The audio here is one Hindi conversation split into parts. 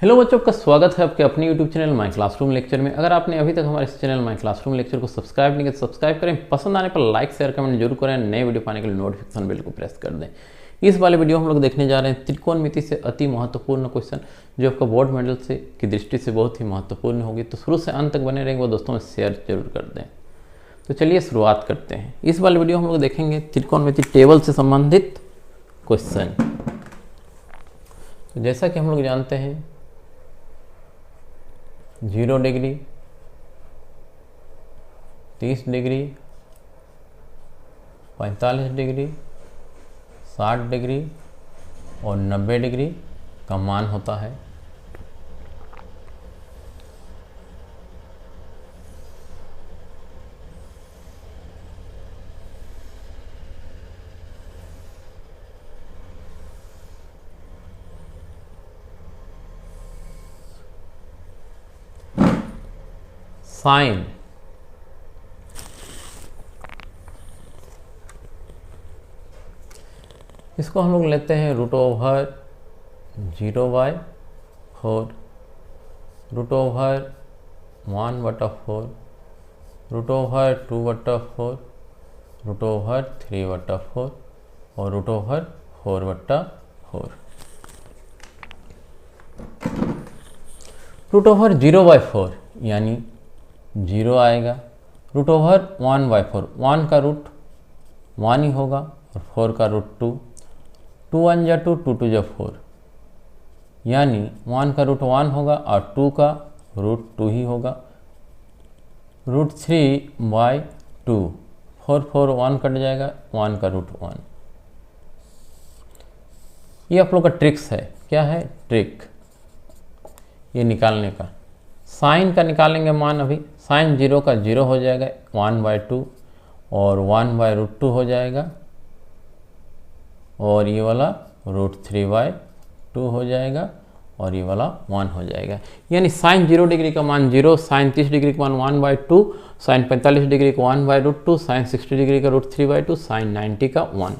हेलो बच्चों, का स्वागत है आपके अपने YouTube channel my classroom lecture में। अगर आपने अभी तक हमारे इस चैनल माय क्लासरूम लेक्चर को सब्सक्राइब नहीं किया तो सब्सक्राइब करें, पसंद आने पर लाइक शेयर कमेंट जरूर करें, नए वीडियो पाने के लिए नोटिफिकेशन बेल को प्रेस कर दें। इस वाले वीडियो हम लोग देखने जा रहे हैं त्रिकोणमिति से अति महत्वपूर्ण क्वेश्चन, जो आपका बोर्ड मॉडल से की दृष्टि से बहुत ही महत्वपूर्ण होगी। तो शुरू से अंत तक बने रहेंगे, वो दोस्तों में शेयर जरूर कर दें। तो चलिए शुरुआत करते हैं। इस वाले वीडियो हम लोग देखेंगे त्रिकोणमिति टेबल से संबंधित क्वेश्चन। तो जैसा कि हम लोग जानते हैं 0 डिग्री, 30 डिग्री, 45 डिग्री, 60 डिग्री और 90 डिग्री का मान होता है। साइन इसको हम लोग लेते हैं √0/4, √1/4, √2/4, √3/4 और √4/4। √0/4 यानी 0 आएगा। √1/4, 1 का रूट 1 ही होगा और 4 का रूट 2, 2 1 जा 2, 2 2 जा 4, यानी 1 का रूट 1 होगा और 2 का रूट 2 ही होगा। √3/2, 4 4 1 कट जाएगा, 1 का रूट 1। ये आप लोग का ट्रिक्स है। क्या है ट्रिक? ये निकालने का। साइन का निकालेंगे मान। अभी साइन 0 का 0 हो जाएगा, 1/2 और 1/√2 हो जाएगा और ये वाला √3/2 हो जाएगा और ये वाला 1 हो जाएगा। यानी साइन 0 डिग्री का मान 0, साइन 30 डिग्री का मान 1/2, साइन 45 डिग्री का 1/√2, साइन 60 डिग्री का √3/2, साइन 90 का 1।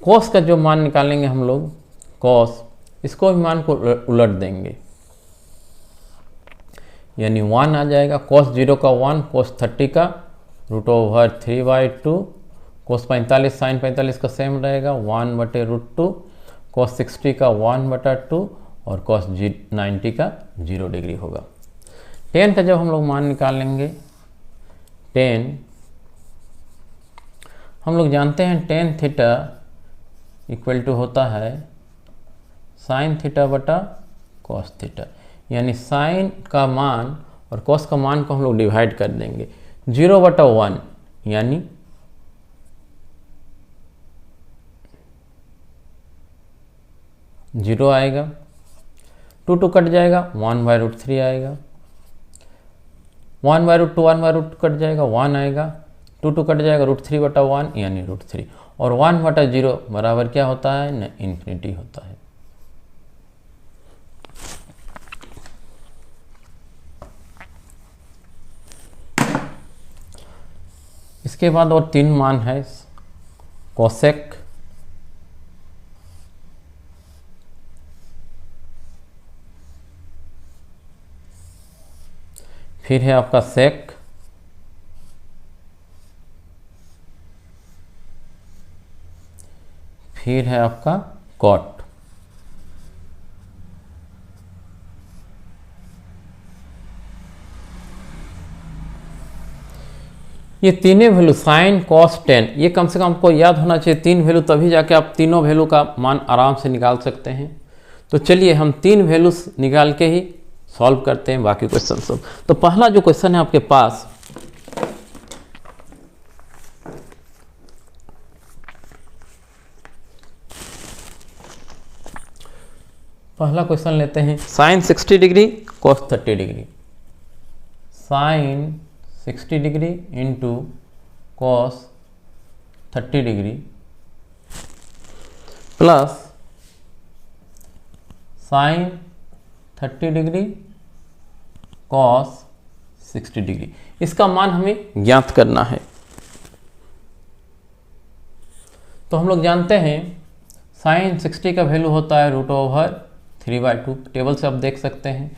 कॉस का जो मान निकालेंगे हम लोग, कॉस, इसको भी मान को उलट देंगे, यानी 1 आ जाएगा। cos 0 का 1, cos 30 का √3/2, cos 45 साइन 45 का सेम रहेगा 1/√2, cos 60 का 1/2 और cos 90 का 0 डिग्री होगा। tan का जब हम लोग मान निकालेंगे, tan हम लोग जानते हैं tan थीटा इक्वल टू होता है साइन थीटा बटा cos थीटा, यानी साइन का मान और कॉस का मान को हम लोग डिवाइड कर देंगे। 0/1 यानी 0 आएगा, 2 2 कट जाएगा, 1/√3 आएगा, 1/√2 1/√2 कट जाएगा, 1 आएगा, 2 2 कट जाएगा, √3/1 यानी √3 और 1/0 बराबर क्या होता है न, इन्फिनिटी होता है। इसके बाद और 3 मान है, कोसेक, फिर है आपका सेक, फिर है आपका कॉट। ये तीनों वैल्यू साइन कॉस टेन, ये कम से कम आपको याद होना चाहिए 3 वैल्यू, तभी जाके आप तीनों वैल्यू का मान आराम से निकाल सकते हैं। तो चलिए हम 3 वैल्यूज निकाल के ही सॉल्व करते हैं बाकी क्वेश्चन सब। तो पहला जो क्वेश्चन है आपके पास, पहला क्वेश्चन लेते हैं sine 60 degree cos 30 degree, sine 60 degree into cos 30 degree plus sine 30 degree cos 60 degree. इसका मान हमें ज्ञात करना है। तो हम लोग जानते हैं साइन 60 का वैल्यू होता है √3/2 3/2 टेबल से आप देख सकते हैं।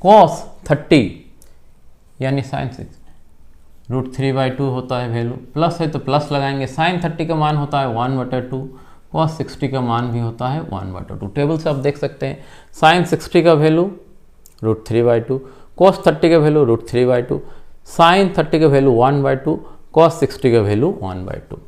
cos 30 यानी sin 60 √3/2 होता है वैल्यू, प्लस है तो प्लस लगाएंगे। sin 30 का मान होता है 1/2, cos 60 का मान भी होता है 1/2। टेबल से आप देख सकते हैं sin 60 का वैल्यू √3/2, cos 30 का वैल्यू √3/2, sin 30 का वैल्यू 1/2, cos 60 का वैल्यू 1/2।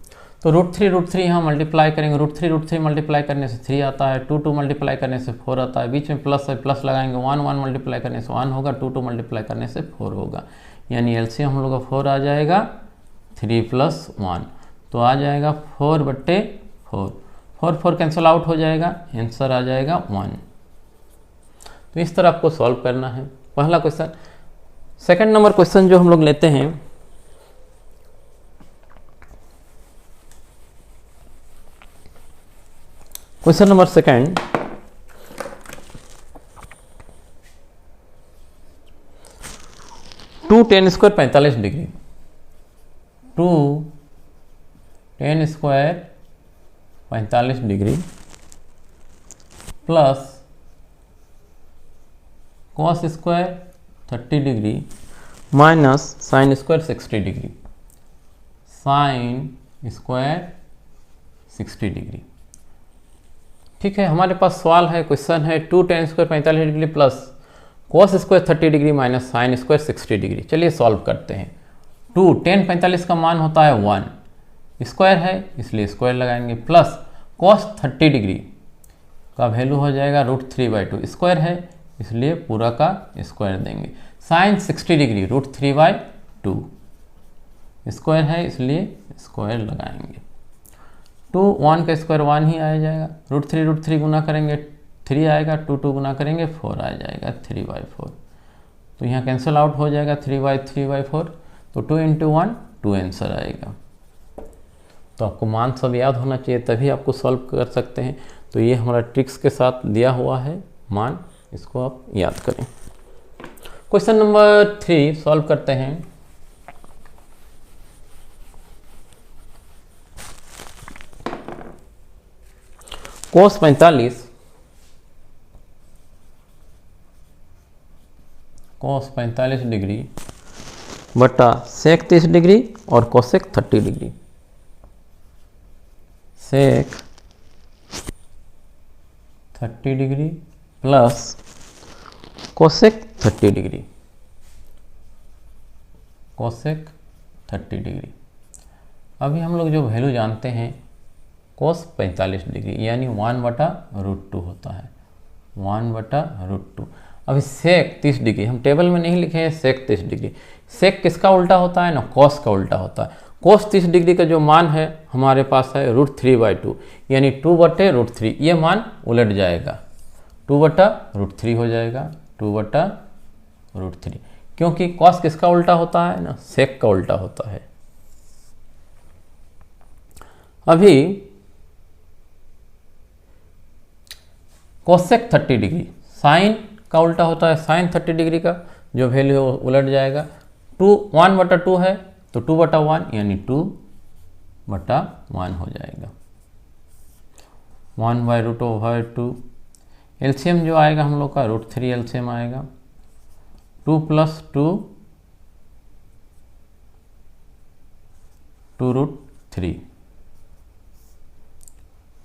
तो √3 यहाँ मल्टीप्लाई करेंगे, √3 मल्टीप्लाई करने से 3 आता है, 2 मल्टीप्लाई करने से 4 आता है, बीच में प्लस है प्लस लगाएंगे, 1 मल्टीप्लाई करने से 1 होगा, 2 मल्टीप्लाई करने से 4 होगा, यानी एलसीएम हम लोग का 4 आ जाएगा, 3 + 1 तो आ जाएगा 4/4, 4 कैंसिल आउट हो जाएगा, आंसर आ जाएगा 1। तो इस तरह आपको सॉल्व करना है पहला क्वेश्चन। सेकंड नंबर क्वेश्चन जो हम लोग लेते हैं, question number second, two tan² 45 degree, 2 tan² 45 degree plus cos² 30 degree minus sin² 60 degree, sin² 60 degree. ठीक है, हमारे पास सवाल है, क्वेश्चन है 2 tan² 45 degree plus cos² 30 degree minus sin² 60 degree. चलिए सॉल्व करते हैं। 2 tan 45 का मान होता है 1, स्क्वायर है इसलिए स्क्वायर लगाएंगे, प्लस cos 30 डिग्री का वैल्यू हो जाएगा √3/2, स्क्वायर है इसलिए पूरा का स्क्वायर देंगे, sin 60 डिग्री √3/2, स्क्वायर है इसलिए स्क्वायर लगाएंगे। 2 1 का स्क्वायर 1 ही आ जाएगा, √3 गुना करेंगे 3 आएगा, 2 गुना करेंगे 4 आ जाएगा, 3/4। तो यहाँ कैंसिल आउट हो जाएगा 3/4, तो 2 × 1 2 आंसर आएगा। तो आपको मान सब याद होना चाहिए तभी आपको सॉल्व कर सकते हैं। तो ये हमारा ट्रिक्स के साथ दिया हुआ है मान, इसको आप याद करें। क्वेश्चन नंबर 3 सॉल्व करते हैं। cos 45 डिग्री बटा sec 30 डिग्री और cosec 30 degree, sec 30 degree plus cosec 30 degree, cosec 30 degree. अभी हम लोग जो वैल्यू जानते हैं cos 45 डिग्री यानी 1/√2 होता है, 1/√2। अभी sec 30 डिग्री हम टेबल में नहीं लिखे हैं, sec 30 डिग्री, sec किसका उल्टा होता है ना, cos का उल्टा होता है। cos 30 डिग्री का जो मान है हमारे पास है √3/2 यानी 2/√3, ये मान उलट जाएगा, 2/√3 हो जाएगा, 2/√3, क्योंकि cos किसका उल्टा होता है ना, sec का उल्टा होता है। अभी cosec 30 डिग्री sin का उल्टा होता है, sin 30 डिग्री का जो वैल्यू उलट जाएगा, 1/2 है तो 2/1 यानी 2/1 हो जाएगा, 1/√2। एलसीएम जो आएगा हम लोग का √3 एलसीएम आएगा, 2 + 2 2√3,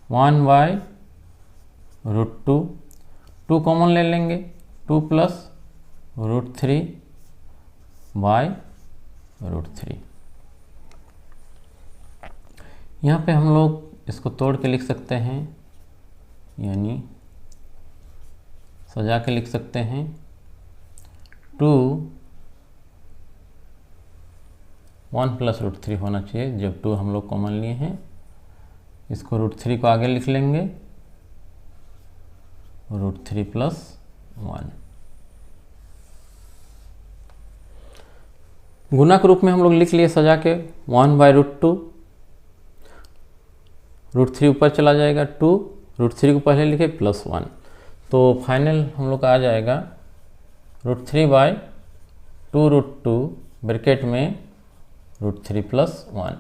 1/√2, 2 कॉमन ले लेंगे, 2 + √3/√3। यहाँ पे हम लोग इसको तोड़ के लिख सकते हैं, यानी सजा के लिख सकते हैं, 2 1 + √3 होना चाहिए, जब 2 हम लोग कॉमन लिए हैं। इसको √3 को आगे लिख लेंगे, √3 + 1। गुना के रूप में हम लोग लिख लिए सजा के 1/√2, √3 ऊपर चला जाएगा, 2 √3 को पहले लिखे +1, तो फाइनल हम लोग का आ जाएगा √3/2√2 ब्रैकेट में √3 + 1।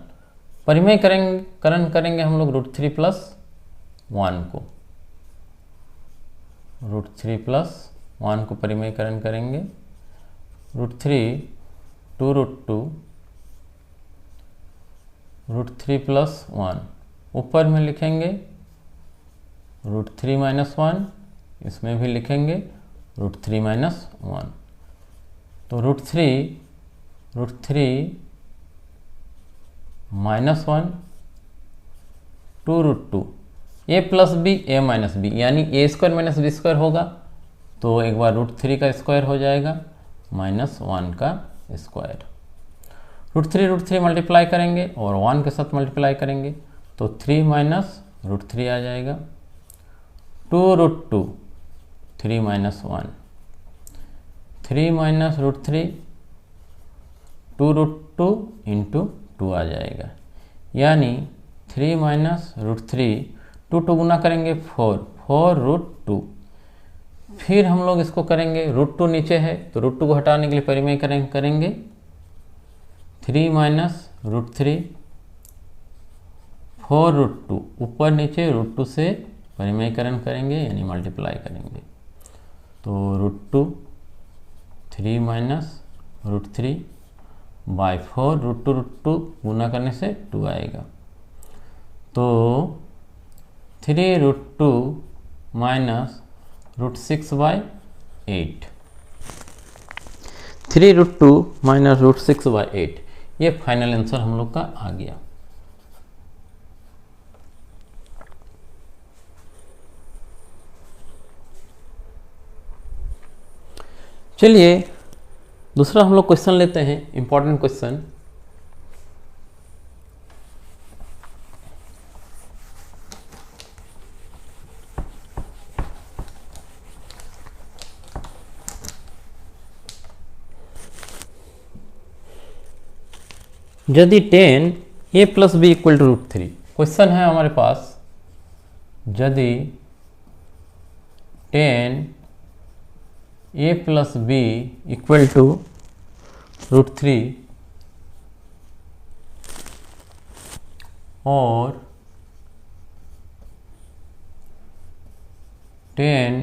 परिमेयकरण करेंगे हम लोग √3 + 1 को, √3 प्लस 1 को परिमेयकरण करेंगे, √3 2√2 √3 प्लस 1, ऊपर में लिखेंगे √3 माइनस 1, इसमें भी लिखेंगे √3 माइनस 1। तो √3 minus 1 2√2 a plus B a minus B, यानी a square minus B square होगा, तो एक बार √3 का स्क्वायर हो जाएगा माइनस 1 का स्क्वायर। √3 मल्टीप्लाई करेंगे और 1 के साथ मल्टीप्लाई करेंगे तो 3 माइनस √3 आ जाएगा। 2√2 3 माइनस 1, 3 माइनस √3 2√2 इंटू 2 आ जाएगा, यानी 3 माइनस √3 2 गुना करेंगे 4√2। फिर हम लोग इसको करेंगे, √2 नीचे है तो √2 को हटाने के लिए परिमेय करेंगे 3 माइनस √3 4√2, ऊपर नीचे √2 से परिमेयकरण करेंगे यानी मल्टीप्लाई करेंगे, तो √2 3 माइनस √3 बाय 4, √2 गुना करने से 2 आएगा, तो 3√2 माइनस √6 बाय 8, 3√2 माइनस √6 बाय 8, ये फाइनल आंसर हम लोग का आ गया। चलिए दूसरा हम लोग क्वेश्चन लेते हैं, इंपॉर्टेंट क्वेश्चन। यदि 10 a plus B equal to √3, question है हमारे पास, यदि 10 a plus B equal to √3 और 10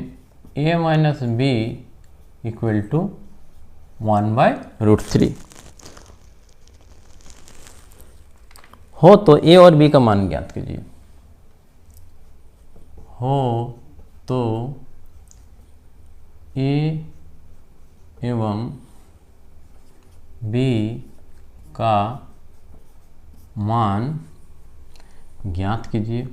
a minus B equal to 1 by √3 हो तो a और b का मान ज्ञात कीजिए। हो तो a एवं b का मान ज्ञात कीजिए,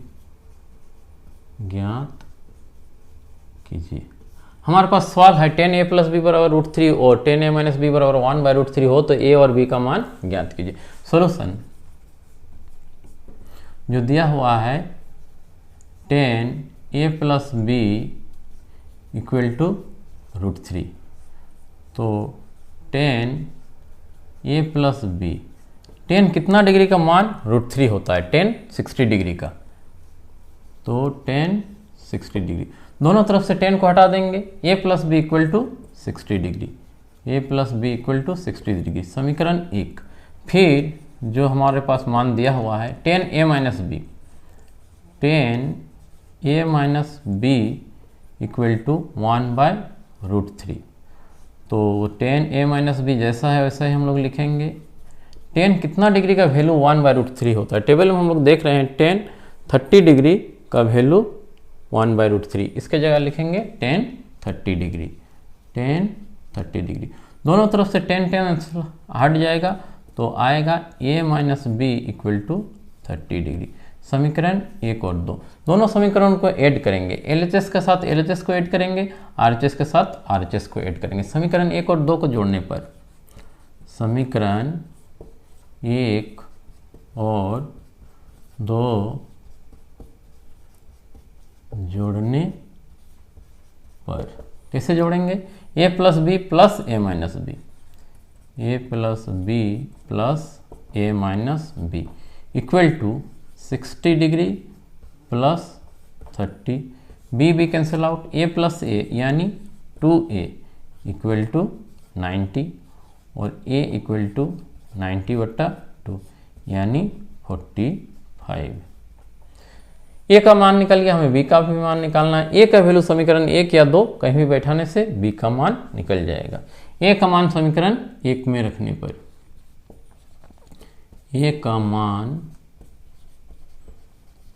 हमारे पास सवाल है 10a प्लस बी बराबर √3 और 10a माइनस बी बराबर 1 बाय √3 हो तो a और b का मान ज्ञात कीजिए। सोल्यूशन जो दिया हुआ है 10a plus B equal to √3, तो 10a प्लस बी, 10 कितना डिग्री का मान √3 होता है, 10 60 डिग्री का, तो 10 60 डिग्री, दोनों तरफ से 10 को हटा देंगे, a plus B equal to 60 degree, a plus B equal to 60 degree, समीकरण 1। फिर जो हमारे पास मान दिया हुआ है 10a minus B, 10a minus B equal to 1 by √3, तो 10a माइनस बी जैसा है वैसा ही हम लोग लिखेंगे। 10 कितना डिग्री का वैल्यू 1 बाय √3 होता है, टेबल में हम लोग देख रहे हैं 10 30 डिग्री का वैल्यू 1 बाय √3, इसके जगह लिखेंगे 10 30 डिग्री, 10 30 डिग्री, दोनों तरफ से 10 हट जाएगा तो आएगा a minus B equal to 30 degree. समीकरण 1 और 2, दोनों समीकरण को ऐड करेंगे, LHS के साथ LHS को ऐड करेंगे, RHS के साथ RHS को ऐड करेंगे। समीकरण 1 और 2 को जोड़ने पर, समीकरण 1 और 2 जोड़ने पर कैसे जोड़ेंगे, a plus B plus a minus B, a plus B plus a minus B equal to 60 degree plus 30, b cancel out, a प्लस a यानी 2a इक्वल टू 90 और a इक्वल टू 90/2 यानी 45। ए का मान निकल गया, हमें बी का भी मान निकालना है। ए का वैल्यू समीकरण 1 या 2 कहीं भी बैठाने से बी का मान निकल जाएगा। ए का मान समीकरण 1 में रखने पर, ए का मान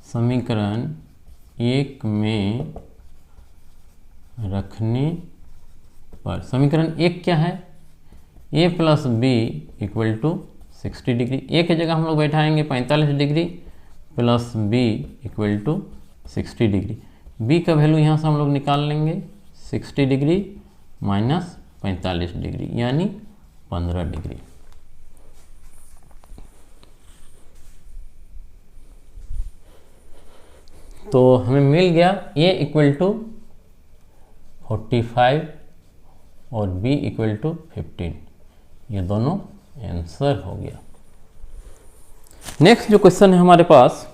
समीकरण 1 में रखने पर, समीकरण 1 क्या है, A plus B equal to 60 degree. A की जगह हम लोग बैठाएंगे 45 degree plus B equal to 60 degree. B का वैल्यू यहाँ से हम लोग निकाल लेंगे, 60 डिग्री माइनस 45 डिग्री यानी 15 डिग्री। तो हमें मिल गया ए इक्वल टू 45 और बी इक्वल टू 15, ये दोनों आंसर हो गया। नेक्स्ट जो क्वेश्चन है हमारे पास,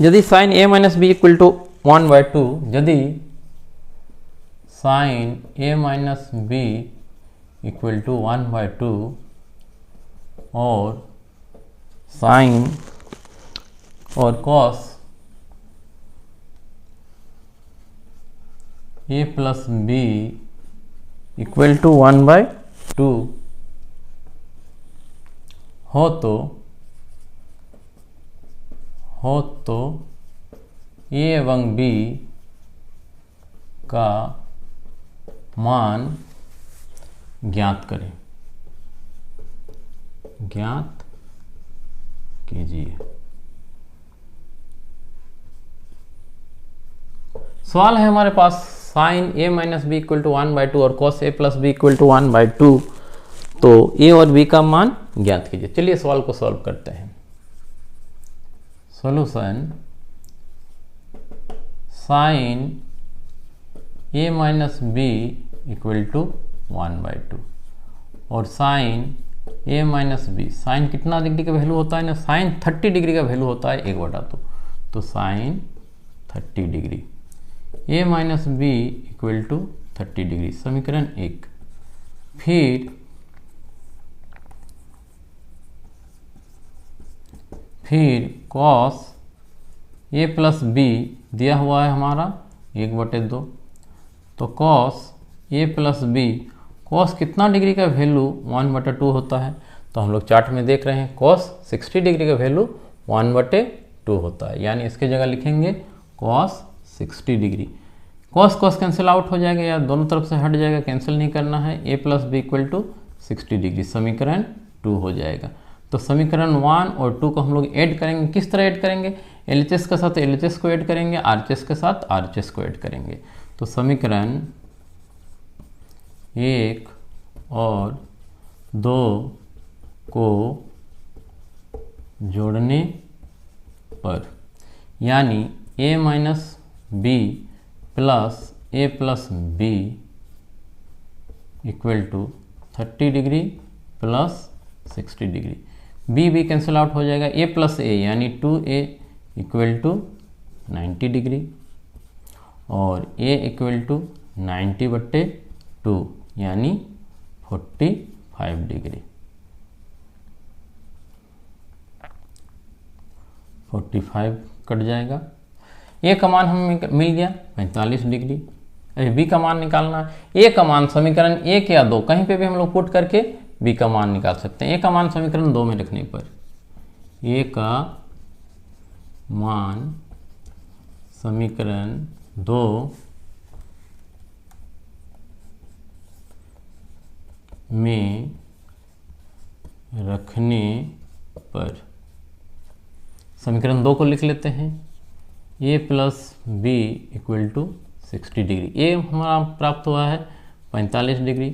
यदि sine A minus B equal to 1/2, यदि sine A minus B equal to 1/2 और साइन और cos A plus B equal to 1/2 हो तो ए एवं बी का मान ज्ञात करें, ज्ञात कीजिए। सवाल है हमारे पास sine A minus B equal to 1/2 और cos A plus B equal to 1/2, तो ए और बी का मान ज्ञात कीजिए। चलिए सवाल को सॉल्व करते हैं। Solution, sine A minus B equal to 1/2 और sine A minus B, sine कितना डिग्री का वैल्यू होता है ना, साइन 30 डिग्री का वैल्यू होता है 1/2, तो sine 30 degree, A minus B equal to 30 degree, समीकरण 1। फिर कॉस ए प्लस बी दिया हुआ है हमारा 1/2, तो cos A plus B, cos कितना डिग्री का वैल्यू 1/2 होता है, तो हम लोग चार्ट में देख रहे हैं कॉस 60 डिग्री का वैल्यू 1/2 होता है, यानी इसके जगह लिखेंगे cos 60 degree. Cos cos cancel out हो जाएगा या दोनों तरफ से हट जाएगा, कैंसिल नहीं करना है। A plus B equal to 60 degree, समीकरण 2 हो जाएगा। तो समीकरण 1 और 2 को हम लोग ऐड करेंगे। किस तरह ऐड करेंगे, एलएचएस के साथ एलएचएस को ऐड करेंगे, आरएचएस के साथ आरएचएस को ऐड करेंगे। तो समीकरण 1 और 2 को जोड़ने पर, यानी A minus B plus A plus B equal to 30 degree plus 60 degree, B cancel out हो जाएगा, ए प्लस ए यानी 2a इक्वल टू 90 डिग्री और a इक्वल टू 90/2 यानी 45 डिग्री, 45 कट जाएगा। ए का मान हमें मिल गया 45 डिग्री। अरे बी का मान निकालना है। ए का मान समीकरण 1 या 2 कहीं पे भी हम लोग पुट करके बी का मान निकाल सकते हैं। ए का मान समीकरण 2 में रखने पर, ए का मान समीकरण 2 में रखने पर, समीकरण 2 को लिख लेते हैं, A plus B equal to 60 degree. A हमारा प्राप्त हुआ है 45 डिग्री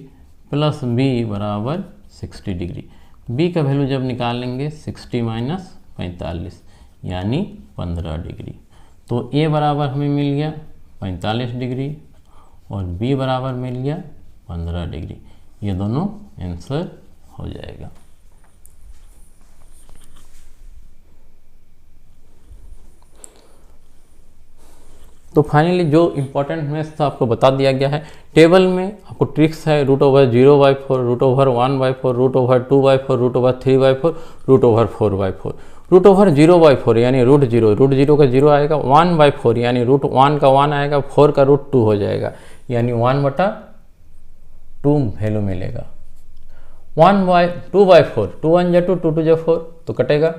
प्लस बी बराबर 60 डिग्री। बी का वैल्यू जब निकालेंगे 60 माइनस 45 यानी 15 डिग्री। तो ए बराबर हमें मिल गया 45 डिग्री और बी बराबर मिल गया 15 डिग्री, ये दोनों आंसर हो जाएगा। तो फाइनली जो इंपॉर्टेंट मैथ्स था आपको बता दिया गया है। टेबल में आपको ट्रिक्स है √0/4, √1/4, √2/4, √3/4, √4/4। √0/4 यानी √0 का 0 आएगा, 1/4 यानी √1 का 1 आएगा, 4 का √2 हो जाएगा, यानी 1/2 वैल्यू मिलेगा। 2/4, 2 1 जा 2, 2 2 जा 4 तो कटेगा,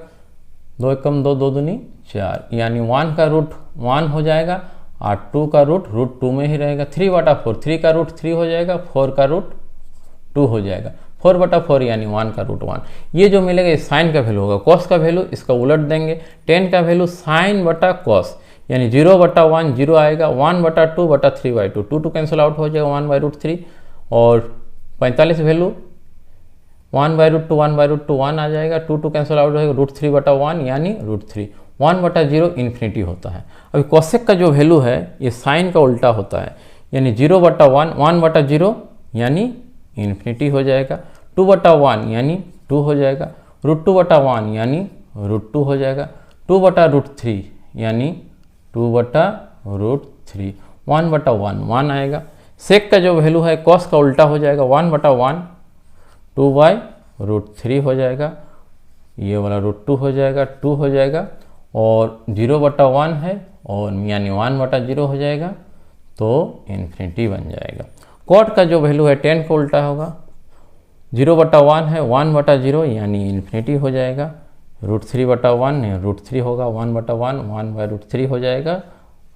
2 1 कम 2, 2 दूनी 4, यानी 1 का √1 हो जाएगा और 2 का √2 में ही रहेगा। 3/4, 3 का √3 हो जाएगा, 4 का √2 हो जाएगा, 4/4 यानी 1 का √1। ये जो मिलेगा ये साइन का वैल्यू होगा। कॉस का वैल्यू इसका उलट देंगे, 10 का वैल्यू साइन बटा कॉस, यानी 0/1 0 आएगा, 1/2/3/2, 2 2 कैंसिल आउट हो जाएगा, 1/√3, और 45 वैल्यू 1/√2 1/√2 1 आ जाएगा, 2 2 कैंसिल आउट हो जाएगा, √3/1 यानी √3, 1/0 इन्फिनिटी होता है। अभी कोसेक का जो वैल्यू है ये साइन का उल्टा होता है, यानी 0/1 1/0 यानी इन्फिनिटी हो जाएगा, 2/1 यानी 2 हो जाएगा, √2/1 यानी √2 हो जाएगा, 2/√3 यानी 2/√3, 1/1 1 आएगा। सेक का जो वैल्यू है कॉस का उल्टा हो जाएगा, 1/1 2/√3 हो जाएगा, ये वाला √2 हो जाएगा, 2 हो जाएगा, और 0/1 है और यानी 1/0 हो जाएगा, तो इन्फिनिटी बन जाएगा। कॉट का जो वैल्यू है 10 का उल्टा होगा, 0/1 है, 1/0 यानी इन्फिनिटी हो जाएगा, √3/1 √3 होगा, 1/1 1/√3 हो जाएगा,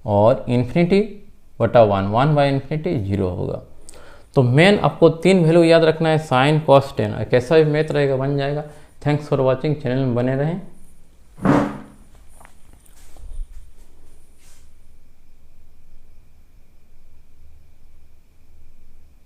और इन्फिनिटी/1 1/∞ 0 होगा। तो मेन आपको 3 वैल्यू याद रखना है, साइन कॉस टेन, कैसा भी मैथ रहेगा बन जाएगा। थैंक्स फॉर वॉचिंग, चैनल में बने रहें।